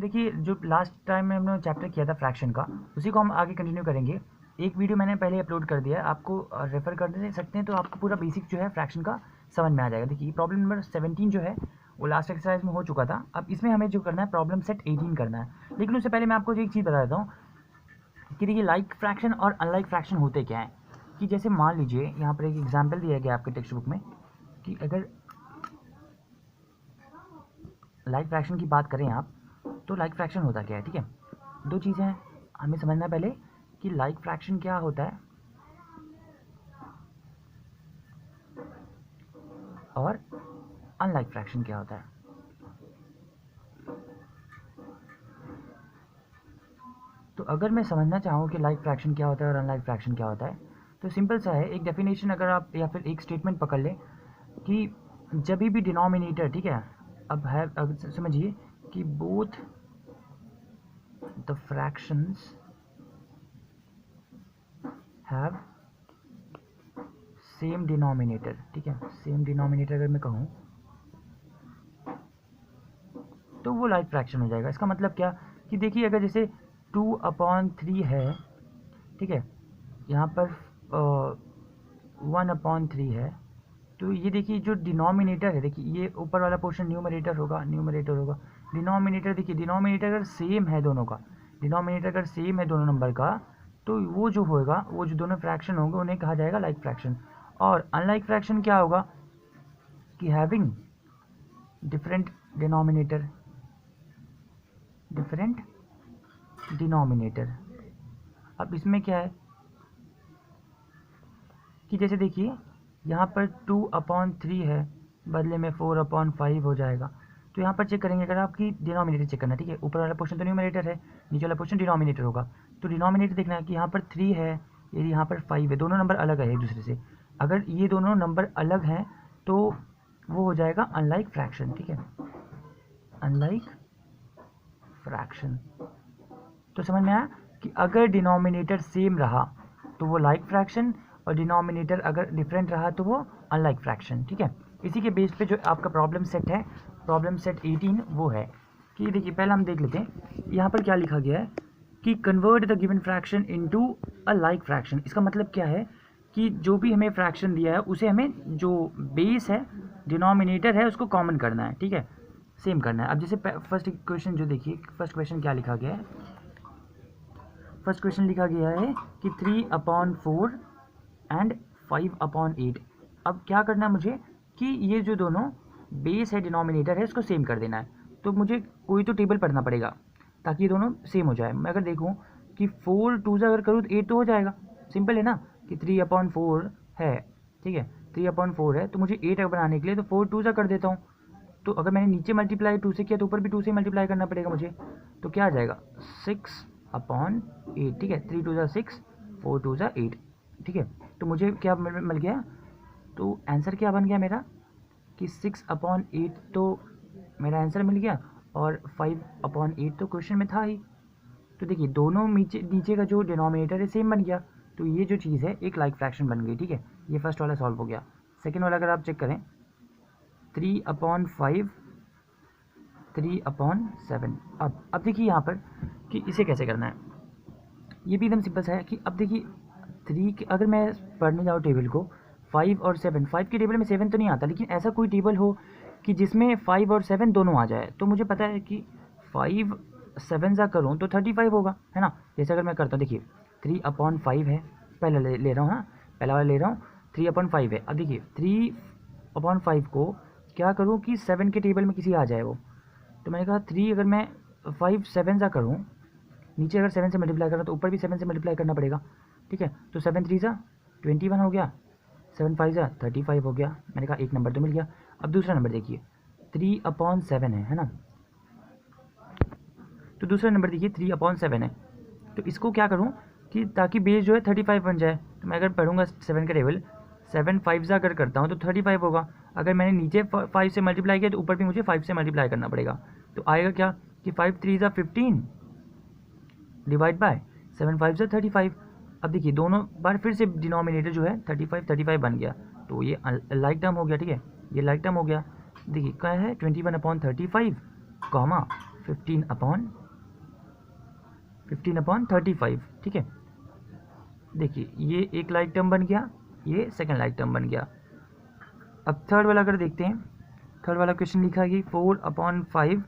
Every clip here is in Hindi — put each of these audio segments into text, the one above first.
देखिए जो लास्ट टाइम में हमने चैप्टर किया था फ्रैक्शन का, उसी को हम आगे कंटिन्यू करेंगे। एक वीडियो मैंने पहले अपलोड कर दिया है, आपको रेफर कर दे सकते हैं, तो आपको पूरा बेसिक जो है फ्रैक्शन का समझ में आ जाएगा। देखिए प्रॉब्लम नंबर 17 जो है वो लास्ट एक्सरसाइज में हो चुका था। अब इसमें हमें जो करना है प्रॉब्लम सेट 18 करना है। लेकिन उससे पहले मैं आपको एक चीज़ बता देता हूँ कि देखिए लाइक फ्रैक्शन और अनलाइक फ्रैक्शन होते क्या हैं। कि जैसे मान लीजिए यहाँ पर एक एग्जाम्पल दिया गया आपके टेक्स्ट बुक में कि अगर लाइक फ्रैक्शन की बात करें आप, तो लाइक फ्रैक्शन होता क्या है। ठीक है, दो चीज़ें हैं हमें समझना पहले कि लाइक फ्रैक्शन क्या होता है और अनलाइक फ्रैक्शन क्या होता है। तो अगर मैं समझना चाहूँ कि लाइक फ्रैक्शन क्या होता है और अनलाइक फ्रैक्शन क्या होता है, तो सिंपल सा है, एक डेफिनेशन अगर आप या फिर एक स्टेटमेंट पकड़ लें कि जब भी डिनोमिनेटर, ठीक है, अब है समझिए कि both the fractions have same denominator. ठीक है, सेम डिनोमिनेटर अगर मैं कहूँ तो वो लाइक फ्रैक्शन हो जाएगा। इसका मतलब क्या कि देखिए अगर जैसे 2/3 है, ठीक है, यहाँ पर 1/3 है, तो ये देखिए जो डिनोमिनेटर है, देखिए ये ऊपर वाला पोर्शन न्यूमरेटर होगा, डिनोमिनेटर देखिए डिनोमिनेटर अगर सेम है दोनों का, डिनोमिनेटर अगर सेम है दोनों नंबर का, तो वो जो होगा, वो जो दोनों फ्रैक्शन होंगे उन्हें कहा जाएगा लाइक फ्रैक्शन। और अनलाइक फ्रैक्शन क्या होगा कि हैविंग डिफरेंट डिनोमिनेटर। अब इसमें क्या है कि जैसे देखिए यहाँ पर 2/3 है, बदले में 4/5 हो जाएगा। तो यहाँ पर चेक करेंगे, अगर आपकी डिनोमिनेटर चेक करना है, ठीक है, ऊपर वाला पोर्शन तो न्यूमरेटर है, नीचे वाला पोर्शन डिनोमिनेटर होगा। तो डिनोमिनेटर देखना है कि यहाँ पर 3 है, ये यहाँ पर 5 है, दोनों नंबर अलग है एक दूसरे से। अगर ये दोनों नंबर अलग हैं तो वो हो जाएगा अनलाइक फ्रैक्शन। ठीक है, अनलाइक फ्रैक्शन। तो समझ में आया कि अगर डिनोमिनेटर सेम रहा तो वो लाइक फ्रैक्शन, और डिनोमिनेटर अगर डिफरेंट रहा तो वो अनलाइक फ्रैक्शन। ठीक है, इसी के बेस पे जो आपका प्रॉब्लम सेट है, प्रॉब्लम सेट 18, वो है कि देखिए पहले हम देख लेते हैं यहाँ पर क्या लिखा गया है कि convert the given fraction into a like fraction. इसका मतलब क्या है कि जो भी हमें फ्रैक्शन दिया है उसे हमें जो बेस है, डिनोमिनेटर है, उसको कॉमन करना है। ठीक है, सेम करना है। अब जैसे फर्स्ट क्वेश्चन जो देखिए, फर्स्ट क्वेश्चन क्या लिखा गया है, फर्स्ट क्वेश्चन लिखा गया है कि 3/4 एंड 5/8। अब क्या करना है मुझे कि ये जो दोनों बेस है, डिनोमिनेटर है, इसको सेम कर देना है। तो मुझे कोई तो टेबल पढ़ना पड़ेगा ताकि ये दोनों सेम हो जाए। मैं अगर देखूँ कि 4 2 से अगर करूँ तो 8 तो हो जाएगा, सिंपल है ना, कि 3/4 है, ठीक है, 3/4 है, तो मुझे 8 बनाने के लिए तो 4 2 से कर देता हूँ। तो अगर मैंने नीचे मल्टीप्लाई 2 से किया तो ऊपर भी 2 से मल्टीप्लाई करना पड़ेगा मुझे। तो क्या आ जाएगा 6/8। ठीक है, 3 2 ज़ा 6, 4 2 ज़ा 8। ठीक है, तो मुझे क्या मिल गया, तो आंसर क्या बन गया मेरा कि 6/8 तो मेरा आंसर मिल गया, और 5/8 तो क्वेश्चन में था ही। तो देखिए दोनों नीचे का जो डिनोमिनेटर है सेम बन गया, तो ये जो चीज़ है एक लाइक फ्रैक्शन बन गई। ठीक है, ये फर्स्ट वाला सॉल्व हो गया। सेकेंड वाला अगर आप चेक करें, 3/5 3/7। अब देखिए यहाँ पर कि इसे कैसे करना है, ये भी एकदम सिंपल सा है कि अब देखिए 3 के अगर मैं पढ़ने जाऊँ टेबल को, 5 और 7, 5 के टेबल में 7 तो नहीं आता, लेकिन ऐसा कोई टेबल हो कि जिसमें 5 और 7 दोनों आ जाए, तो मुझे पता है कि 5 7 सा करूँ तो 35 होगा, है ना। जैसे अगर मैं करता हूँ, देखिए 3/5 है, पहला ले रहा हूँ, हाँ पहला वाला ले रहा हूँ, 3/5 है। अब देखिए 3/5 को क्या करूँ कि 7 के टेबल में किसी आ जाए वो, तो मैंने कहा 3 अगर मैं 5 7 सा करूँ, नीचे अगर 7 से मल्टीप्लाई करना तो ऊपर भी 7 से मल्टीप्लाई करना पड़ेगा। ठीक है, तो 7 3 सा 21 हो गया, 7 5 सा 35 हो गया। मैंने कहा एक नंबर तो मिल गया। अब दूसरा नंबर देखिए 3/7 है ना, तो दूसरा नंबर देखिए 3/7 है। तो इसको क्या करूँ कि ताकि बेस जो है 35 बन जाए, तो मैं अगर पढ़ूंगा 7 का टेबल, 7 5 सा अगर करता हूँ तो 35 होगा। अगर मैंने नीचे 5 से मल्टीप्लाई किया तो ऊपर भी मुझे 5 से मल्टीप्लाई करना पड़ेगा। तो आएगा क्या कि 5 3 सा 15 डिवाइड बाय 7 5 सा 35। अब देखिए दोनों बार फिर से डिनोमिनेटर जो है 35 बन गया, तो ये लाइक टर्म हो गया। ठीक है, ये लाइक टर्म हो गया। देखिए क्या है 21/35 कॉमा 15/35, ठीक है। देखिए ये एक लाइक टर्म बन गया, ये सेकंड लाइक टर्म बन गया। अब थर्ड वाला अगर देखते हैं, थर्ड वाला क्वेश्चन लिखा है कि 4/5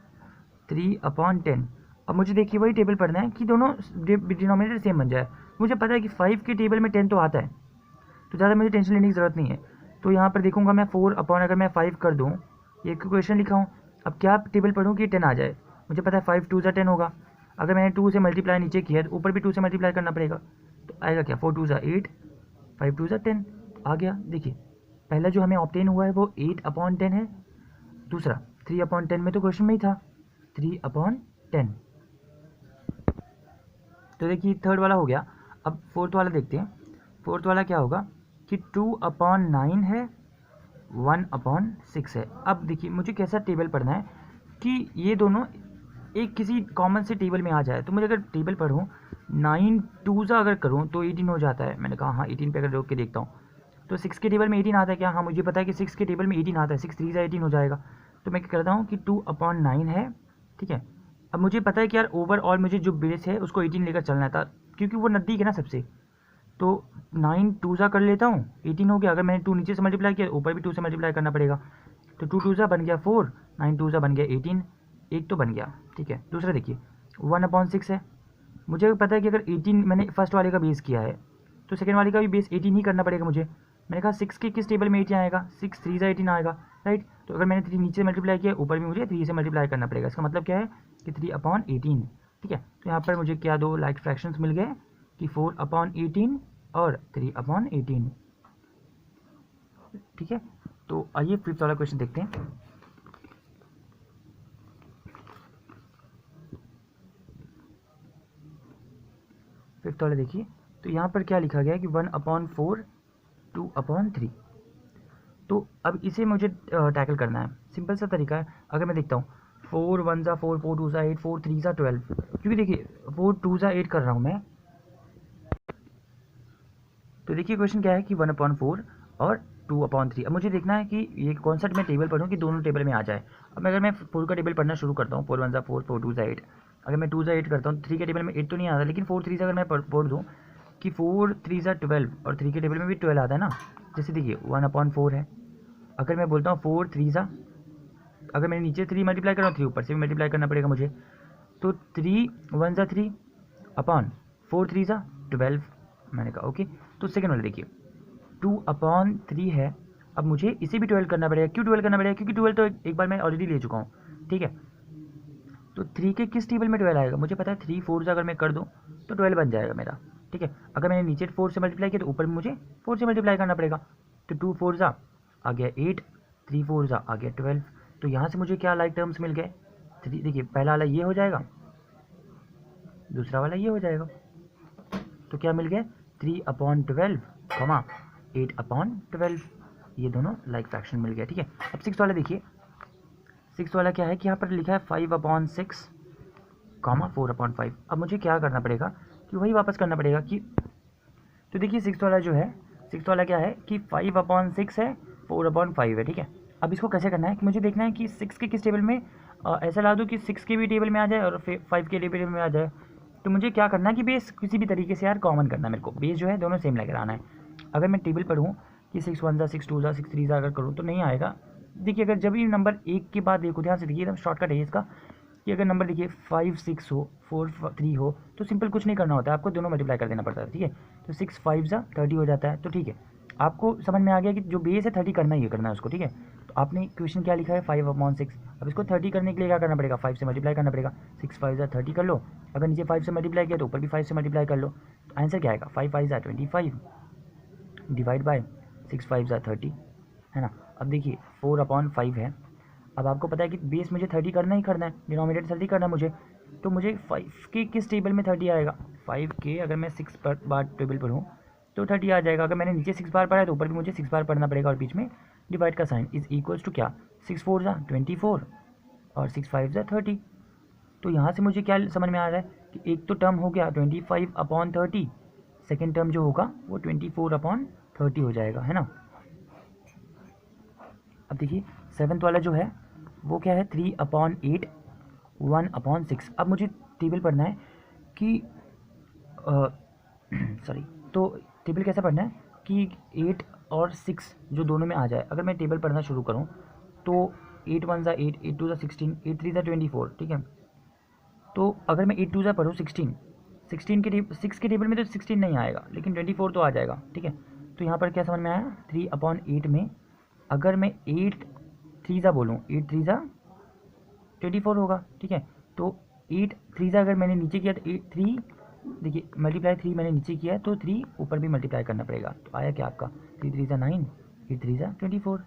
3/10। अब मुझे देखिए वही टेबल पढ़ना है कि दोनों डिनोमिनेटर सेम बन जाए। मुझे पता है कि 5 के टेबल में 10 तो आता है, तो ज़्यादा मुझे टेंशन लेने की ज़रूरत नहीं है। तो यहाँ पर देखूंगा मैं 4 अगर मैं 5 कर दूँ, ये क्वेश्चन लिखा हूँ, अब क्या टेबल पढ़ूँ कि 10 आ जाए। मुझे पता है 5 2 10 होगा। अगर मैंने 2 से मल्टीप्लाई नीचे किया तो ऊपर भी 2 से मल्टीप्लाई करना पड़ेगा, तो आएगा क्या 4 2 8, 5 2 10 आ गया। देखिए पहला जो हमें ऑब्टेन हुआ है वो 8/10 है, दूसरा 3/10 में तो क्वेश्चन में ही था 3/10। तो देखिए थर्ड वाला हो गया। अब फोर्थ वाला देखते हैं। फोर्थ वाला क्या होगा कि 2/9 है, 1/6 है। अब देखिए मुझे कैसा टेबल पढ़ना है कि ये दोनों एक किसी कॉमन से टेबल में आ जाए। तो मुझे अगर टेबल पढ़ूँ 9 2 अगर करूँ तो 18 हो जाता है। मैंने कहा हाँ 18 पे अगर रोक के देखता हूँ तो 6 के टेबल में 18 आता है क्या? हाँ मुझे पता है कि 6 के टेबल में 18 आता है, 6 3 18 हो जाएगा। तो मैं क्या करता हूँ कि 2/9 है, ठीक है। अब मुझे पता है कि यार ओवरऑल मुझे जो बेस है उसको 18 लेकर चलना था, क्योंकि वो नज़दीक है ना सबसे। तो 9 2 कर लेता हूँ, 18 हो गया। अगर मैंने 2 नीचे से मल्टीप्लाई किया ऊपर भी 2 से मल्टीप्लाई करना पड़ेगा, तो 2 2 बन गया 4, 9 2 बन गया 18, एक तो बन गया, ठीक है। दूसरा देखिए 1/6 है। मुझे पता है कि अगर 18 मैंने फर्स्ट वाले का बेस किया है तो सेकेंड वाले का भी बेस 18 ही करना पड़ेगा मुझे। मैंने कहा 6 के किस टेबल में 18 आएगा, 6 3 18 आएगा, राइट। तो अगर मैंने 3 नीचे से मल्टीप्लाई किया ऊपर भी मुझे 3 से मल्टीप्लाई करना पड़ेगा। इसका मतलब क्या है कि 3/18, ठीक है। तो यहाँ पर मुझे क्या दो लाइक फ्रैक्शंस मिल गए कि 4/18 और 3/18, ठीक है। तो आइए फिफ्थ वाला क्वेश्चन देखते हैं। फिफ्थ वाला देखिए, तो यहाँ पर क्या लिखा गया है कि 1/4 2/3। तो अब इसे मुझे टैकल करना है। सिंपल सा तरीका है। अगर मैं देखता हूँ 4 1 4, 4 2 8, 4 3 12, क्योंकि देखिए 4 2 8 कर रहा हूँ मैं। तो देखिए क्वेश्चन क्या है कि 1/4 और 2/3। अब मुझे देखना है कि ये कौन सा मैं टेबल पढ़ूँ कि दोनों टेबल में आ जाए। अब अगर मैं 4 का टेबल पढ़ना शुरू करता हूँ, 4 1 4, 4 2 8। अगर मैं 2 8 करता हूँ, 3 के टेबल में 8 तो नहीं आता, लेकिन 4 3 अगर मैं पढ़ दूँ कि 4 3 12 और 3 के टेबल में भी 12 आता है ना। जैसे देखिए 1/4 है। अगर मैं बोलता हूँ 4 3, अगर मैंने नीचे 3 मल्टीप्लाई कर रहा हूँ 3 ऊपर से भी मल्टीप्लाई करना पड़ेगा मुझे। तो 3 1 3 अपॉन 4 3 12। मैंने कहा ओके। तो सेकेंड वाले देखिए 2/3 है। अब मुझे इसे भी 12 करना पड़ेगा। क्यों 12 करना पड़ेगा? क्योंकि 12 तो एक बार मैं ऑलरेडी ले चुका हूँ, ठीक है। तो 3 के किस टेबल में 12 आएगा? मुझे पता है 3 4 अगर मैं कर दूँ तो 12 बन जाएगा मेरा, ठीक है। अगर मैंने नीचे 4 से मल्टीप्लाई किया तो ऊपर भी मुझे 4 से मल्टीप्लाई करना पड़ेगा। तो 2 4 आ गया 8, 3 4 आ गया 12। तो यहाँ से मुझे क्या लाइक टर्म्स मिल गए? 3, देखिए पहला वाला ये हो जाएगा, दूसरा वाला ये हो जाएगा। तो क्या मिल गया 3/12, 8/12, ये दोनों लाइक फ्रैक्शन मिल गया, ठीक है। अब सिक्स वाला देखिए, सिक्स वाला क्या है कि यहाँ पर लिखा है 5/6, 4/5। अब मुझे क्या करना पड़ेगा कि वही वापस करना पड़ेगा कि, तो देखिए सिक्स वाला जो है, सिक्स वाला क्या है कि 5/6 है, 4/5 है, ठीक है। अब इसको कैसे करना है कि मुझे देखना है कि 6 के किस टेबल में ऐसा ला दूँ कि 6 के भी टेबल में आ जाए और 5 के टेबल में आ जाए। तो मुझे क्या करना है कि बेस किसी भी तरीके से यार कॉमन करना है मेरे को। बेस जो है दोनों सेम लेकर आना है। अगर मैं टेबल पढ़ूँ कि 6 1 6 2 6 3 अगर करूँ तो नहीं आएगा। देखिए अगर जब भी नंबर एक के बाद देखो, ध्यान से देखिए, एकदम शॉर्टकट है इसका कि अगर नंबर देखिए 5 6 हो, 4 3 हो, तो सिंपल कुछ नहीं करना होता है, आपको दोनों मल्टीप्लाई कर देना पड़ता है, ठीक है। तो 6 5 30 हो जाता है। तो ठीक है, आपको समझ में आ गया कि जो बेस है 30 करना ही करना है उसको, ठीक है। तो आपने क्वेश्चन क्या लिखा है 5/6। अब इसको 30 करने के लिए क्या करना पड़ेगा? 5 से मल्टीप्लाई करना पड़ेगा। 6 5 30 कर लो। अगर नीचे 5 से मल्टीप्लाई किया तो ऊपर भी 5 से मल्टीप्लाई कर लो। तो आंसर क्या आएगा? 5 5 25 डिवाइड बाय 6 5 30, है ना। अब देखिए 4/5 है। अब आपको पता है कि बेस मुझे 30 करना ही करना है, डिनोमिनेटर 30 करना है मुझे। तो मुझे 5 के किस टेबल में 30 आएगा? 5 के अगर मैं 6 बार टेबल पढ़ूँ तो 30 आ जाएगा। अगर मैंने नीचे 6 बार पढ़ा है तो ऊपर भी मुझे 6 बार पढ़ना पड़ेगा, और बीच में डिवाइड का साइन इज इक्वल्स टू क्या? 6 4 24 और 6 5 30। तो यहाँ से मुझे क्या समझ में आ रहा है कि एक तो टर्म हो गया 25/30, सेकेंड टर्म जो होगा वो 24/30 हो जाएगा, है ना। अब देखिए सेवन्थ वाला जो है वो क्या है 3/8, 1/6। अब मुझे टेबल पढ़ना है कि सॉरी, तो टेबल कैसा पढ़ना है कि 8 और 6 जो दोनों में आ जाए। अगर मैं टेबल पढ़ना शुरू करूँ तो 8 1 ज़ा 8, 8 2 ज़ा 16, 8 3 ज़ा 24, ठीक है। तो अगर मैं 8 2 ज़ा पढ़ूँ 16, 16 के 6 के टेबल में तो 16 नहीं आएगा, लेकिन 24 तो आ जाएगा, ठीक है। तो यहाँ पर क्या समझ में आया, 3/8 में अगर मैं 8 3 ज़ा बोलूँ, 8 3 ज़ा 24 होगा, ठीक है। तो 8 3 ज़ा अगर मैंने नीचे किया तो 8 3, देखिए मल्टीप्लाई 3 मैंने नीचे किया है तो 3 ऊपर भी मल्टीप्लाई करना पड़ेगा। तो आया क्या आपका 3 3 ज़ा 9, 8 3 ज़ा 24।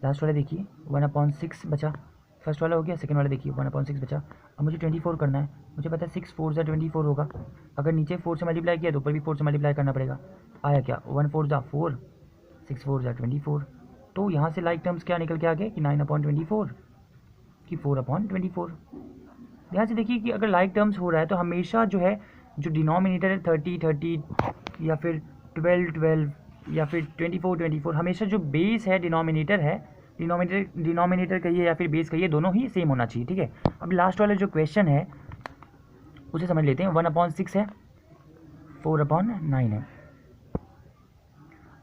लास्ट वाला देखिए 1/6 बचा, फर्स्ट वाला हो गया, सेकंड वाला देखिए 1/6 बचा। अब मुझे 24 करना है, मुझे पता है 6 4 ज़ा 24 होगा। अगर नीचे 4 से मल्टीप्लाई किया तो ऊपर भी 4 से मल्टीप्लाई करना पड़ेगा। आया क्या 1 4 ज़ा 4, 6 4 ज़ा 24। तो यहाँ से लाइक टर्म्स क्या निकल के आ गए कि 9/24 कि 4/24। ध्यान से देखिए कि अगर लाइक टर्म्स हो रहा है तो हमेशा जो है जो डिनोमिनेटर है 30 30 या फिर 12 12 या फिर 24 24, हमेशा जो बेस है डिनोमिनेटर है, डिनोमिनेटर कहिए या फिर बेस कहिए, दोनों ही सेम होना चाहिए, ठीक है। अब लास्ट वाला जो क्वेश्चन है उसे समझ लेते हैं। 1/6 है, 4/9 है।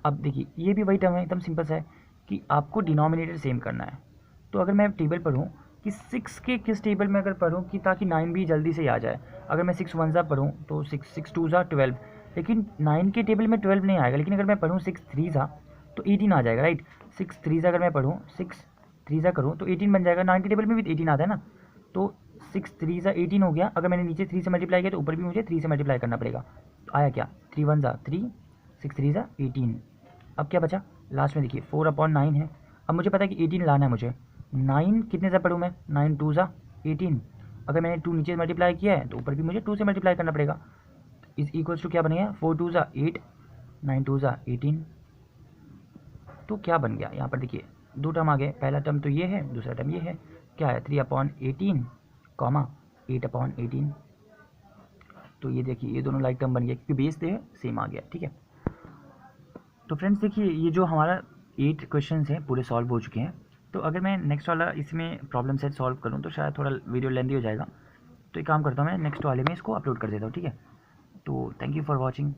अब देखिए ये भी वही टर्म है, एकदम सिंपल सा है कि आपको डिनोमिनेटर सेम करना है। तो अगर मैं टेबल पढ़ूँ कि 6 के किस टेबल में अगर पढ़ूँ कि ताकि 9 भी जल्दी से आ जाए। अगर मैं 6 1 ज़ा पढ़ूँ तो 6 2 ज़ा 12, लेकिन 9 के टेबल में 12 नहीं आएगा। लेकिन अगर मैं पढ़ूँ 6 3 ज़ा तो 18 आ जाएगा, राइट। 6 3 ज़ा अगर मैं पढ़ूँ 6 3 ज़ा करूँ तो 18 बन जाएगा। 9 के टेबल में भी 18 आता है ना, तो 6 3 ज़ा 18 हो गया। अगर मैंने नीचे 3 से मल्टीप्लाई किया तो ऊपर भी मुझे 3 से मल्टीप्लाई करना पड़ेगा। तो आया क्या 3 1 ज़ा 3, 6 3 ज़ा 18। अब क्या बचा लास्ट में देखिए 4/9 है। अब मुझे पता है कि 18 लाना है मुझे। 9 कितने से पढ़ूँ मैं, 9 2 ज़ा 18। अगर मैंने 2 नीचे मल्टीप्लाई किया है तो ऊपर भी मुझे 2 से मल्टीप्लाई करना पड़ेगा। इज इक्वल्स टू क्या बनेगा 4 2 ज़ा 8, 9 2 ज़ा 18। तो क्या बन गया यहाँ पर देखिए 2 टर्म आ गए। पहला टर्म तो ये है, दूसरा टर्म ये है। क्या है 3/18 कॉमा 8/18। तो ये देखिए ये दोनों लाइक टर्म बन गया क्योंकि बेस से सेम आ गया, ठीक है। तो फ्रेंड्स देखिए ये जो हमारा 8 क्वेश्चंस हैं पूरे सॉल्व हो चुके हैं। तो अगर मैं नेक्स्ट वाला इसमें प्रॉब्लम सेट सॉल्व करूं तो शायद थोड़ा वीडियो लेंदी हो जाएगा। तो एक काम करता हूं, मैं नेक्स्ट वाले में इसको अपलोड कर देता हूं, ठीक है। तो थैंक यू फॉर वॉचिंग।